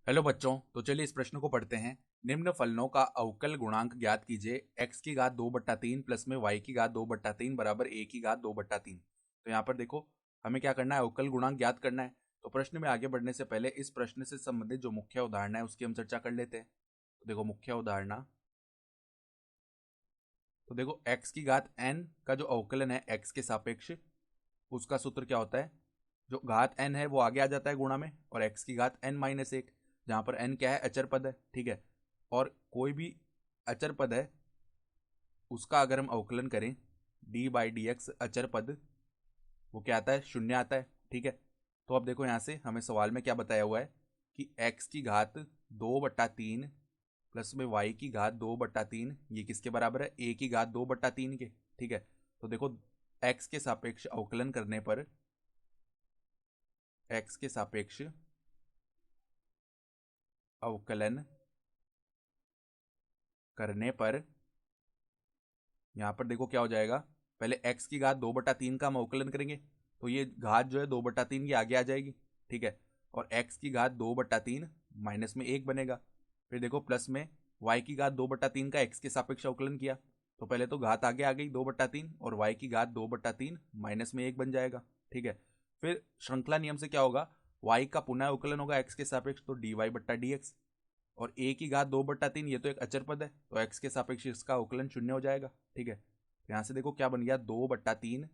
Hello बच्चों, तो चलिए इस प्रश्न को पढ़ते हैं। निम्न फलनों का अवकल गुणांक ज्ञात कीजिए। x की घात 2/3 प्लस में y की घात 2/3 बराबर a की घात 2/3। तो यहाँ पर देखो, हमें क्या करना है, अवकल गुणांक ज्ञात करना है। तो प्रश्न में आगे बढ़ने से पहले इस प्रश्न से संबंधित जो मुख्य उदाहरण है उसकी हम चर्चा कर लेते हैं। तो देखो मुख्य उदाहरण, तो देखो x की घात n का जो अवकलन है x के सापेक्ष, उसका सूत्र क्या होता है। जो घात n है वो आगे आ जाता है गुणा में, और x की घात n-1, जहाँ पर n क्या है, अचर पद है। ठीक है, और कोई भी अचर पद है उसका अगर हम अवकलन करें, d/dx अचर पद, वो क्या आता है, शून्य आता है। ठीक है, तो अब देखो यहाँ से हमें सवाल में क्या बताया हुआ है कि x की घात 2/3 प्लस में y की घात 2/3 ये किसके बराबर है, a की घात 2/3 के। ठीक है, तो देखो x के सापेक्ष अवकलन करने पर, x के सापेक्ष अवकलन करने पर यहाँ पर देखो क्या हो जाएगा। पहले x की घात 2/3 का हम अवकलन करेंगे, तो ये घात जो है 2/3 की आगे आ जाएगी। ठीक है, और x की घात 2/3 माइनस में 1 बनेगा। फिर देखो प्लस में y की घात 2/3 का x के सापेक्ष अवकलन किया, तो पहले तो घात आगे आ गई 2/3, और y की घात 2/3 माइनस में 1 बन जाएगा। ठीक है, फिर श्रृंखला नियम से क्या होगा, y का पुनः अवकलन होगा x के सापेक्ष, तो dy/dx, और a की घात 2/3 ये तो एक अचर पद है, तो x के सापेक्ष इसका अवकलन शून्य हो जाएगा। ठीक है, तो यहाँ से देखो क्या बन गया, 2/3,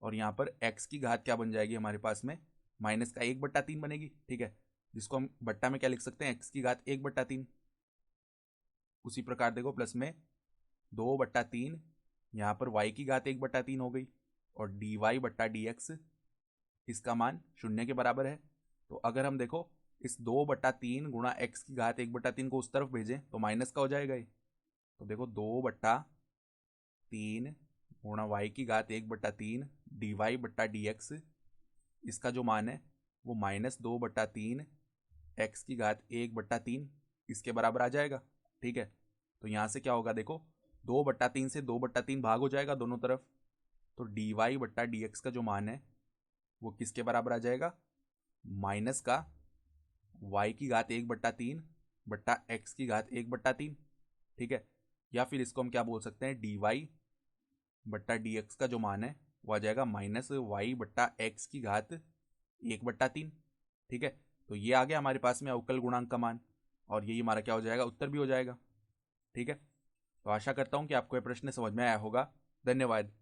और यहाँ पर x की घात क्या बन जाएगी हमारे पास में, माइनस का 1/3 बनेगी। ठीक है, जिसको हम बट्टा में क्या लिख सकते हैं, x की घात 1/3। उसी प्रकार देखो प्लस में 2/3, यहाँ पर y की घात 1/3 हो गई, और dy/dx इसका मान शून्य के बराबर है। तो अगर हम देखो इस 2/3 गुणा एक्स की घात 1/3 को उस तरफ भेजें तो माइनस का हो जाएगा ये। तो देखो 2/3 गुणा वाई की घात 1/3 dy/dx, इसका जो मान है वो -2/3 एक्स की घात 1/3 इसके बराबर आ जाएगा। ठीक है, तो यहाँ से क्या होगा, देखो 2/3 से 2/3 भाग हो जाएगा दोनों तरफ, तो dy/dx का जो मान है वो किसके बराबर आ जाएगा, माइनस का y की घात 1/3 बट्टा एक्स की घात 1/3। ठीक है, या फिर इसको हम क्या बोल सकते हैं, dy/dx का जो मान है वो आ जाएगा -y/x की घात 1/3। ठीक है, तो ये आ गया हमारे पास में अवकल गुणांक का मान, और यही हमारा क्या हो जाएगा, उत्तर भी हो जाएगा। ठीक है, तो आशा करता हूँ कि आपको यह प्रश्न समझ में आया होगा। धन्यवाद।